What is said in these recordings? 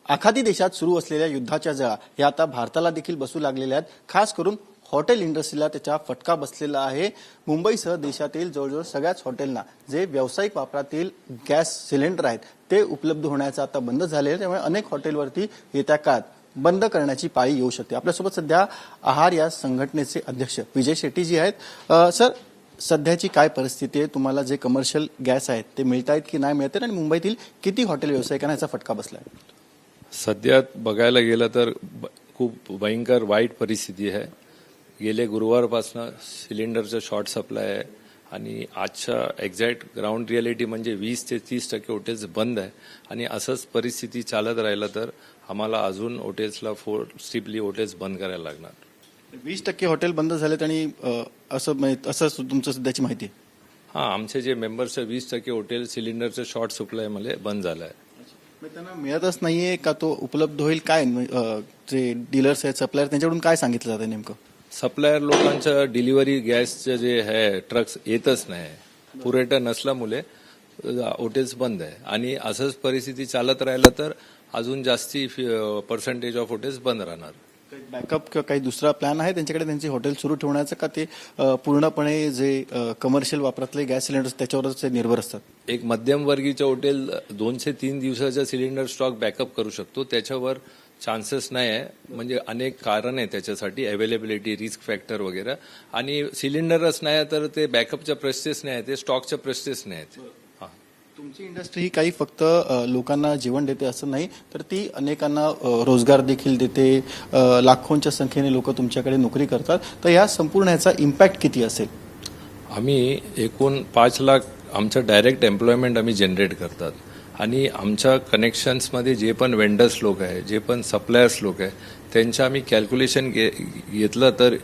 आखाती देशात सुरू असलेल्या युद्धाच्या जळा या आता भारताला देखील बसू लागलेल्या आहेत। खास करून हॉटेल इंडस्ट्रीला त्याचा फटका बसलेला आहे। मुंबईसह देशातील जवळजवळ सगळ्याच हॉटेलना जे व्यावसायिक वापरातील गॅस सिलेंडर आहेत ते उपलब्ध होण्याचं आता बंद झाले आहे। त्यामुळे अनेक हॉटेलवरती येत्या काळात बंद करण्याची पाळी येऊ शकते। आपल्यासोबत सध्या आहार या संघटनेचे अध्यक्ष विजय शेट्टी जी आहेत। सर, सध्याची काय परिस्थिती आहे? तुम्हाला जे कमर्शियल गॅस आहेत ते मिळत आहेत की नाही मिळत आणि मुंबईतील किती हॉटेल व्यावसायिकांना याचा फटका बसलाय? सध्या बघायला गेलं तर खूप भयंकर वाईट परिस्थिती आहे। गेले गुरुवारपासून सिलेंडरचं शॉर्ट सप्लाय आहे आणि आजच्या एक्झॅक्ट ग्राउंड रियालिटी म्हणजे 20 ते 30% हॉटेल्स बंद आहे आणि असंच परिस्थिती चालत राहिलं तर आम्हाला अजून हॉटेल्सला स्ट्रिक्टली हॉटेल्स बंद करायला लागणार। 20% हॉटेल बंद झालेत आणि असं तुमचं सध्याची माहिती आहे? हां, आमचे जे मेंबर्स 20% हॉटेल सिलेंडरचं शॉर्ट सप्लायमध्ये बंद झालं आहे। त्यांना मिळतच नाहीये का? तो उपलब्ध होईल काय? जे डीलर्स आहेत, सप्लायर, त्यांच्याकडून काय सांगितलं जातं नेमकं? सप्लायर लोकांचं डिलिव्हरी गॅसचं जे आहे ट्रक्स येतच नाही, पुरवठा नसल्यामुळे हॉटेल्स बंद आहे आणि असंच परिस्थिती चालत राहिलं तर अजून जास्ती पर्सेंटेज ऑफ हॉटेल्स बंद राहणार। बॅकअप किंवा काही दुसरा प्लॅन आहे त्यांच्याकडे त्यांची हॉटेल सुरू ठेवण्याचं का ते पूर्णपणे जे कमर्शियल वापरातले गॅस सिलेंडर त्याच्यावरच निर्भर असतात? एक मध्यमवर्गीचं हॉटेल 2 ते 3 दिवसाचा सिलेंडर स्टॉक बॅकअप करू शकतो, त्याच्यावर चान्सेस नाही आहे। म्हणजे अनेक कारण आहे त्याच्यासाठी, अवेलेबिलिटी, रिस्क फॅक्टर वगैरे, आणि सिलेंडरच नाही तर ते बॅकअपच्या प्रेस्टेस नाही आहे, ते स्टॉकच्या प्रेस्टेस नाही आहेत। तुमची इंडस्ट्री ही काही फक्त लोकांना जेवण देते असं नाही तर ती अनेकांना रोजगार देखील देते। लाखोंच्या संख्येने लोक तुमच्याकडे नोकरी करतात, तर या संपूर्ण ह्याचा इम्पॅक्ट किती असेल? आम्ही एकूण 5 लाख आमचं डायरेक्ट एम्प्लॉयमेंट आम्ही जनरेट करतात आणि आमच्या कनेक्शन्समध्ये जे पण वेंडर्स लोक आहे, जे पण सप्लायर्स लोक आहे, त्यांचं आम्ही कॅल्क्युलेशन घेतलं तर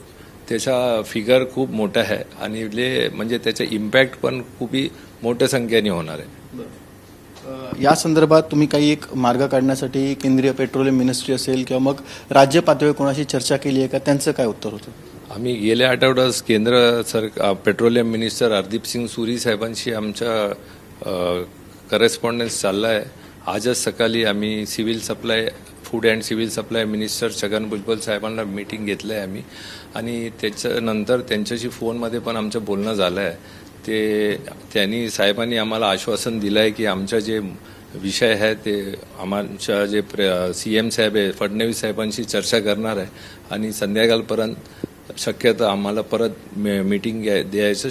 त्याचा फिगर खूप मोठा आहे आणि म्हणजे त्याचा इम्पॅक्ट पण खूप मोठ्या संख्येने होणार आहे। या संदर्भात तुम्ही काही एक मार्ग काढण्यासाठी केंद्रीय पेट्रोलियम मिनिस्ट्री असेल किंवा मग राज्य पातळीवर कोणाशी चर्चा केली आहे का? त्यांचं काय उत्तर होतं? आम्ही गेल्या आठवड्यात केंद्र सरकार पेट्रोलियम मिनिस्टर हरदीप सिंग सुरी साहेबांशी आमचा करस्पॉन्डन्स चालला आहे। आजच सकाळी आम्ही civil supply, food and civil supply minister Chhagan Bhujbal साहेबांना मीटिंग घेतलं आहे आम्ही आणि त्याच्यानंतर त्यांच्याशी फोनमध्ये पण आमचं बोलणं झालं आहे। त्यांनी साहेबांनी आम्हाला आश्वासन दिलं आहे की आमचा जे विषय आहे ते आमच्या जे CM साहेब आहे फडणवीस साहेबांशी चर्चा करणार आहे आणि संध्याकाळपर्यंत शक्यता आम्हाला परत मीटिंग द्यायचं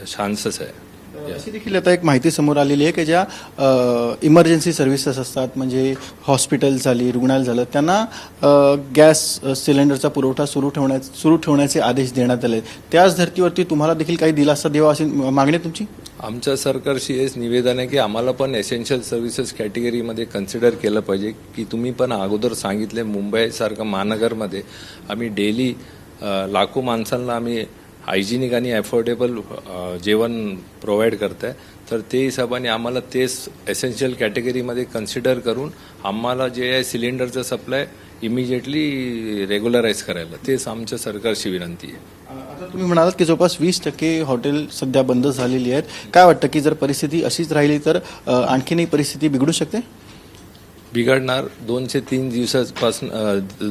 चान्सेस आहे। अशी देखील आता एक माहिती समोर आलेली आहे की ज्या इमर्जन्सी सर्व्हिसेस असतात, म्हणजे हॉस्पिटल झाली, रुग्णालय झालं, त्यांना गॅस सिलेंडरचा पुरवठा सुरू ठेवण्याचे आदेश देण्यात आले। त्याच धर्तीवरती तुम्हाला देखील काही दिलासा द्यावा अशी मागणी तुमची? आमच्या सरकारशी हेच निवेदन आहे की आम्हाला पण एसेन्शियल सर्व्हिसेस कॅटेगरीमध्ये कन्सिडर केलं पाहिजे की तुम्ही पण अगोदर सांगितले मुंबईसारखं महानगरमध्ये आम्ही डेली लाखो माणसांना आम्ही हायजिनिक आणि अफोर्डेबल जेवण प्रोव्हाइड करत आहे, तर ते हिशोबाने आम्हाला तेच एसेन्शियल कॅटेगरीमध्ये कन्सिडर करून आम्हाला जे आहे सिलेंडरचं सप्लाय इमिजिएटली रेग्युलराईज करायला, तेच आमच्या सरकारची विनंती आहे। आता तुम्ही म्हणालात की जवळपास 20% हॉटेल सध्या बंद झालेली आहेत। काय वाटतं की जर परिस्थिती अशीच राहिली तर आणखीनही परिस्थिती बिघडू शकते? बिघडणार। 2 ते 3 दिवसापासून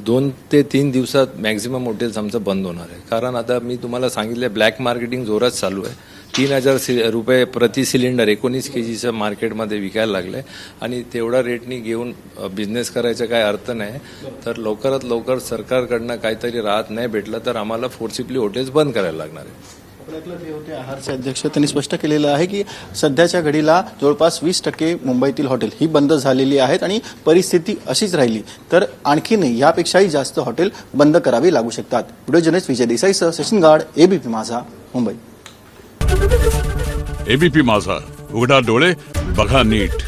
2 ते 3 दिवसात मॅक्झिमम हॉटेल्स आमचं बंद होणार आहे। कारण आता मी तुम्हाला सांगितलं ब्लॅक मार्केटिंग जोरात चालू आहे। 3000 रुपये प्रति सिलेंडर 19 kgचं मार्केटमध्ये विकायला लागलं आहे आणि तेवढा रेटनी घेऊन बिझनेस करायचा काय अर्थ नाही। तर लवकरात लवकर सरकारकडनं काहीतरी राहत नाही भेटलं तर आम्हाला फोर्सिबली हॉटेल्स बंद करायला लागणार आहे। ते होते आहारचे अध्यक्ष। त्यांनी स्पष्ट केलेलं आहे की सध्याच्या घडीला जवळपास 20% मुंबईतील हॉटेल ही बंद झालेली आहेत आणि परिस्थिती अशीच राहिली तर आणखीनही यापेक्षाही जास्त हॉटेल बंद करावी लागू शकतात। व्हिडिओ जर्नलिस्ट विजय देसाईसह सचिन गाड, ABP माझा, मुंबई। ABP माझा, उघडा डोळे बघा नीट।